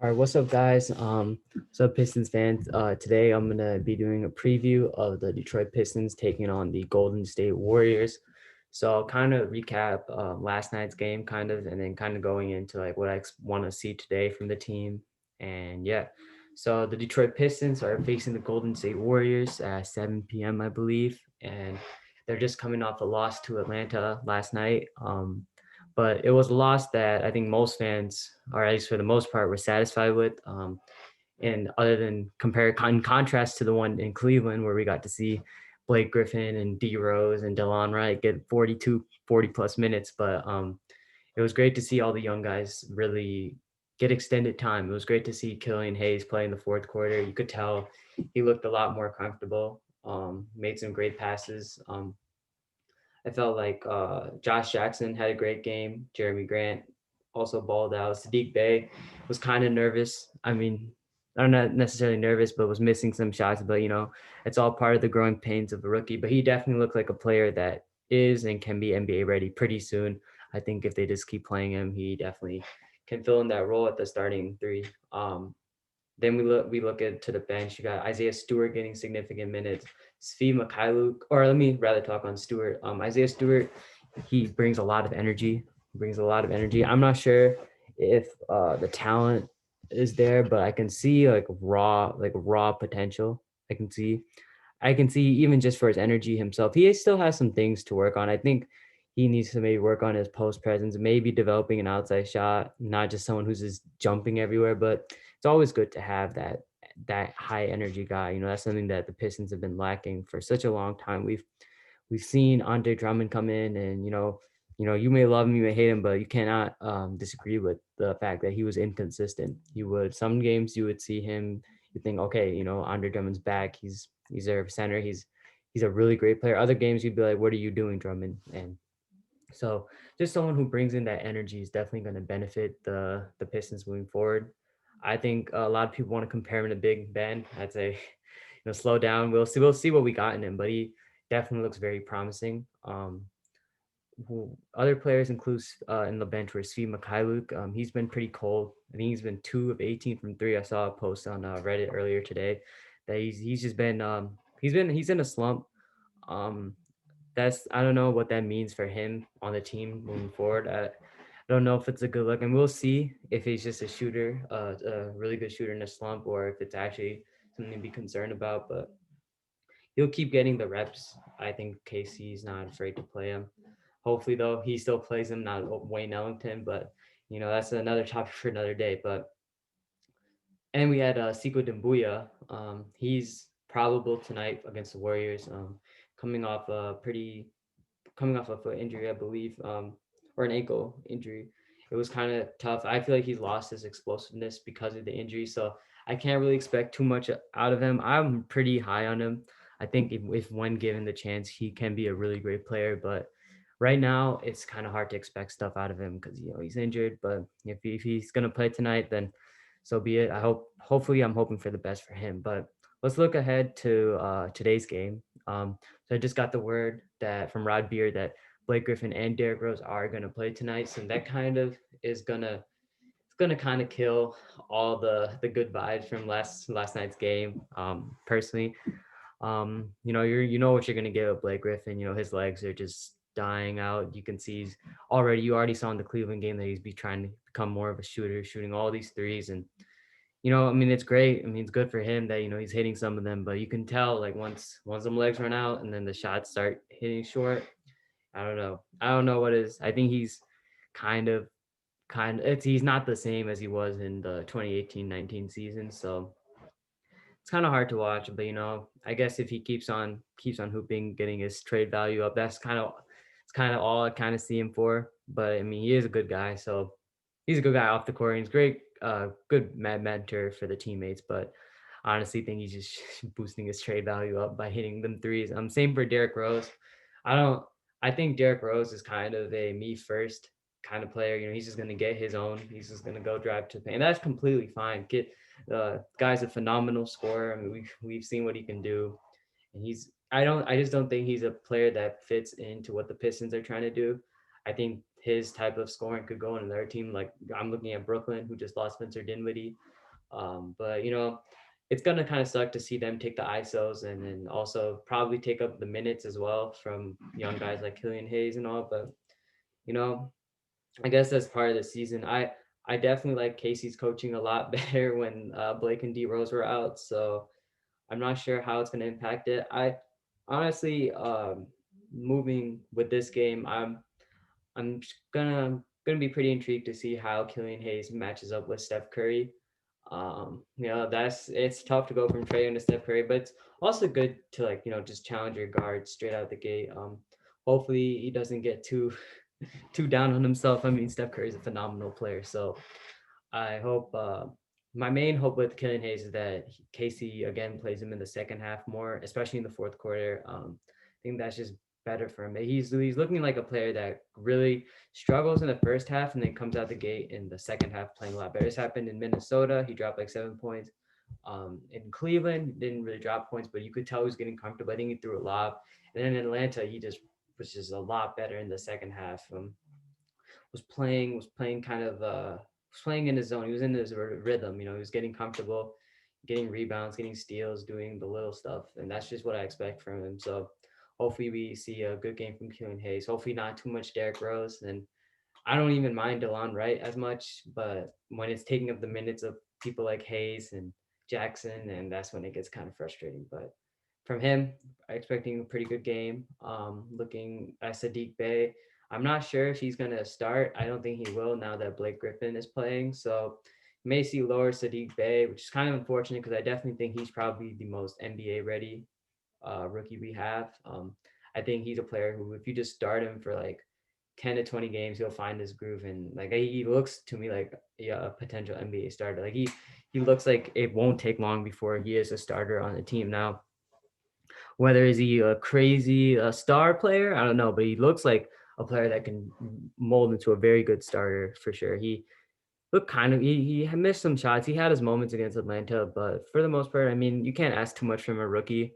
All right, what's up, guys? What's up, Pistons fans? Today I'm gonna be doing a preview of the Detroit Pistons taking on the Golden State Warriors. So I'll kind of recap last night's game, kind of, and then kind of going into like what I want to see today from the team. And yeah, so the Detroit Pistons are facing the Golden State Warriors at 7 p.m., I believe, and they're just coming off a loss to Atlanta last night. But it was a loss that I think most fans, or at least for the most part, were satisfied with. And other than in contrast to the one in Cleveland, where we got to see Blake Griffin and D Rose and DeLon Wright get 40 plus minutes. But it was great to see all the young guys really get extended time. It was great to see Killian Hayes play in the fourth quarter. You could tell he looked a lot more comfortable, made some great passes. I felt like Josh Jackson had a great game. Jeremy Grant also balled out. Sadiq Bey was kind of nervous. I mean, I'm not necessarily nervous, but was missing some shots. But it's all part of the growing pains of a rookie. But he definitely looked like a player that is and can be NBA ready pretty soon. I think if they just keep playing him, he definitely can fill in that role at the starting three. Then we look at to the bench. You got Isaiah Stewart getting significant minutes. Svi Mikhailuk, or let me rather talk on Stewart. Isaiah Stewart, he brings a lot of energy. He brings a lot of energy. I'm not sure if the talent is there, but I can see like raw potential. I can see I can see even just for his energy himself, he still has some things to work on. I think he needs to maybe work on his post presence, maybe developing an outside shot, not just someone who's just jumping everywhere. But it's always good to have that high energy guy. That's something that the Pistons have been lacking for such a long time. We've seen Andre Drummond come in, and you may love him, you may hate him, but you cannot disagree with the fact that he was inconsistent. He would some games you would see him, you think, okay, Andre Drummond's back. He's their center. He's a really great player. Other games you'd be like, what are you doing, Drummond? And so just someone who brings in that energy is definitely going to benefit the Pistons moving forward. I think a lot of people want to compare him to Big Ben. I'd say, slow down. We'll see what we got in him, but he definitely looks very promising. Who other players includes in the bench were Svi Mikhailuk. He's been pretty cold. I think he's been 2 of 18 from three. I saw a post on Reddit earlier today that he's just been he's in a slump. Um, that's I don't know what that means for him on the team moving forward. I don't know if it's a good look, and we'll see if he's just a shooter, a really good shooter in a slump, or if it's actually something to be concerned about. But he'll keep getting the reps. I think KC's not afraid to play him. Hopefully, though, he still plays him, not Wayne Ellington. But that's another topic for another day. But and we had Siko Dembuya. He's probable tonight against the Warriors. Coming off a pretty coming off a foot injury, I believe, or an ankle injury. It was kind of tough. I feel like he's lost his explosiveness because of the injury, so I can't really expect too much out of him. I'm pretty high on him. I think if when given the chance, he can be a really great player. But right now, it's kind of hard to expect stuff out of him because he's injured. But if he's gonna play tonight, then so be it. Hopefully, I'm hoping for the best for him. But let's look ahead to today's game. So I just got the word that from Rod Beard that Blake Griffin and Derrick Rose are gonna play tonight. So that kind of is gonna it's gonna kind of kill all the good vibes from last night's game. Personally, you know what you're gonna get with Blake Griffin. His legs are just dying out. You can see you already saw in the Cleveland game that he's be trying to become more of a shooter, shooting all these threes. And I mean, it's great. I mean, it's good for him that he's hitting some of them, but you can tell like once them legs run out and then the shots start hitting short. I don't know. I don't know what is. I think he's kind of he's not the same as he was in the 2018-19 season. So it's kind of hard to watch, but I guess if he keeps on hooping, getting his trade value up, it's kind of all I kind of see him for. But I mean, he is a good guy, so he's a good guy off the court. And he's great, good mentor for the teammates. But I honestly think he's just boosting his trade value up by hitting them threes. Same for Derrick Rose. I don't. I think Derrick Rose is kind of a me first kind of player. He's just gonna get his own. He's just gonna go drive to the paint. And that's completely fine. Guy's a phenomenal scorer. I mean, we've seen what he can do, and I just don't think he's a player that fits into what the Pistons are trying to do. I think his type of scoring could go on another team. Like I'm looking at Brooklyn, who just lost Spencer Dinwiddie. But it's gonna kind of suck to see them take the ISOs and then also probably take up the minutes as well from young guys like Killian Hayes and all. But you know, I guess that's part of the season. I definitely like Casey's coaching a lot better when Blake and D Rose were out. So I'm not sure how it's gonna impact it. I honestly, moving with this game, I'm gonna be pretty intrigued to see how Killian Hayes matches up with Steph Curry. That's it's tough to go from Trey to Steph Curry, but it's also good to like just challenge your guard straight out the gate. Hopefully he doesn't get too too down on himself. I mean, Steph Curry is a phenomenal player, so I hope. My main hope with Killian Hayes is that Casey again plays him in the second half more, especially in the fourth quarter. I think that's just better for him. He's looking like a player that really struggles in the first half and then comes out the gate in the second half playing a lot better. This happened in Minnesota. He dropped like 7 points. In Cleveland, he didn't really drop points, but you could tell he was getting comfortable. I think he threw a lot. And then in Atlanta, he just was just a lot better in the second half. Was playing kind of was playing in his zone. He was in his rhythm. He was getting comfortable, getting rebounds, getting steals, doing the little stuff, and that's just what I expect from him. So hopefully we see a good game from Killian Hayes. Hopefully not too much Derrick Rose, and I don't even mind DeLon Wright as much, but when it's taking up the minutes of people like Hayes and Jackson, and that's when it gets kind of frustrating. But from him, I'm expecting a pretty good game. Looking at Sadiq Bey, I'm not sure if he's gonna start. I don't think he will now that Blake Griffin is playing. So you may see lower Sadiq Bey, which is kind of unfortunate because I definitely think he's probably the most NBA ready rookie we have. I think he's a player who, if you just start him for like 10 to 20 games, he'll find his groove. And like he looks to me like a potential NBA starter. Like he looks like it won't take long before he is a starter on the team. Now, whether is he a crazy star player, I don't know, but he looks like a player that can mold into a very good starter for sure. He looked kind of he missed some shots. He had his moments against Atlanta, but for the most part, I mean, you can't ask too much from a rookie.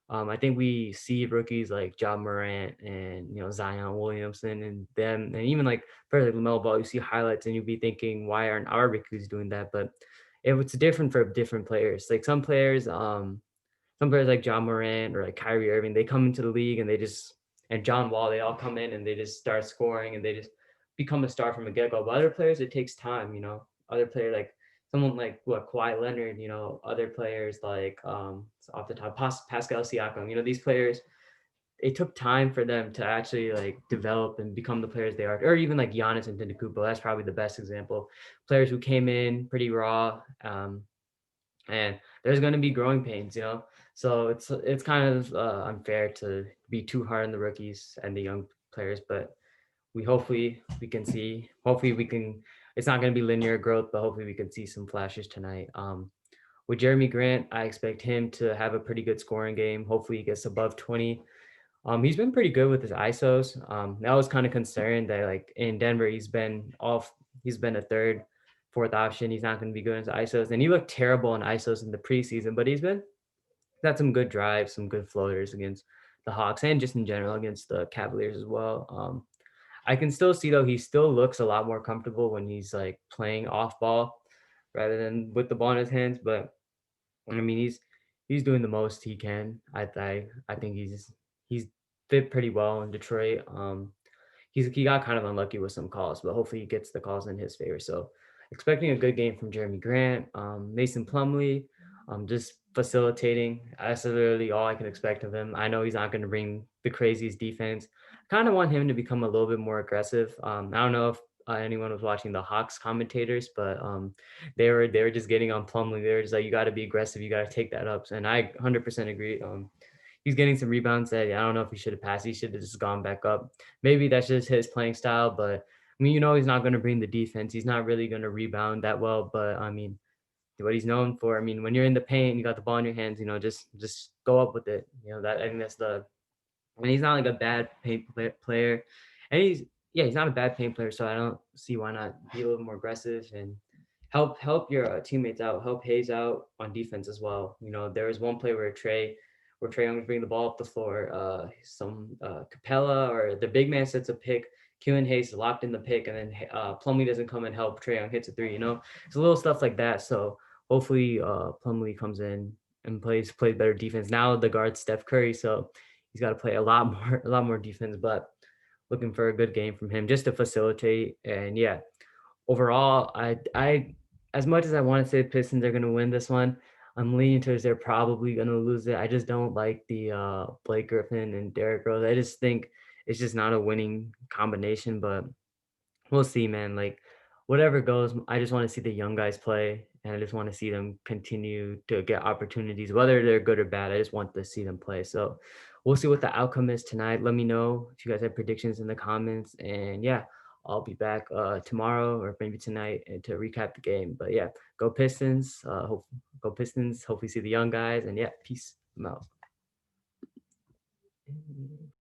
I think we see rookies like John Morant and Zion Williamson and them, and even like for like LaMelo Ball, you see highlights and you'd be thinking, why aren't our rookies doing that? But it's different for different players. Like some players like John Morant or like Kyrie Irving, they come into the league and and John Wall, they all come in and they just start scoring and they just become a star from a get go. But other players, it takes time. Other player like someone like Kawhi Leonard, other players like off the top, Pascal Siakam, these players, it took time for them to actually like develop and become the players they are. Or even like Giannis and Antetokounmpo, that's probably the best example. Players who came in pretty raw, and there's going to be growing pains. So it's kind of unfair to be too hard on the rookies and the young players, but hopefully we can it's not going to be linear growth, but hopefully we can see some flashes tonight. With Jeremy Grant, I expect him to have a pretty good scoring game. Hopefully he gets above 20. He's been pretty good with his ISOs. That was kind of concerned that like in Denver, he's been a third, fourth option. He's not going to be good in his ISOs. And he looked terrible in ISOs in the preseason, but he's got some good drives, some good floaters against the Hawks and just in general against the Cavaliers as well. I can still see though, he still looks a lot more comfortable when he's like playing off ball rather than with the ball in his hands. But I mean, he's doing the most he can. I think he's fit pretty well in Detroit. He got kind of unlucky with some calls, but hopefully he gets the calls in his favor. So expecting a good game from Jeremy Grant, Mason Plumlee, just facilitating. That's literally all I can expect of him. I know he's not going to bring the craziest defense. I kind of want him to become a little bit more aggressive. I don't know if anyone was watching the Hawks commentators, but they were just getting on Plumlee. They were just like, you got to be aggressive, you got to take that up, and I 100% agree. He's getting some rebounds that I don't know if he should have passed. He should have just gone back up. Maybe that's just his playing style, but I mean, he's not going to bring the defense. He's not really going to rebound that well, but I mean, what he's known for. I mean, when you're in the paint, you got the ball in your hands, just go up with it. That I think that's the and he's not like a bad paint player. And he's not a bad paint player, so I don't see why not be a little more aggressive and help your teammates out, help Hayes out on defense as well. There was one play where Trey Young was bringing the ball up the floor, some Capella or the big man sets a pick. Keelan Hayes is locked in the pick, and then Plumlee doesn't come and help. Trey Young hits a three. It's a little stuff like that. So hopefully Plumlee comes in and plays better defense. Now the guard Steph Curry, so he's got to play a lot more defense. But looking for a good game from him just to facilitate. And yeah, overall, I as much as I want to say the Pistons are going to win this one, I'm leaning towards they're probably going to lose it. I just don't like the Blake Griffin and Derrick Rose. I just think it's just not a winning combination. But we'll see, man. Like whatever goes, I just want to see the young guys play, and I just want to see them continue to get opportunities, whether they're good or bad. I just want to see them play. So we'll see what the outcome is tonight. Let me know if you guys have predictions in the comments, and yeah, I'll be back tomorrow or maybe tonight to recap the game. But yeah, go Pistons. Go Pistons. Hopefully see the young guys, and yeah, peace. I'm out.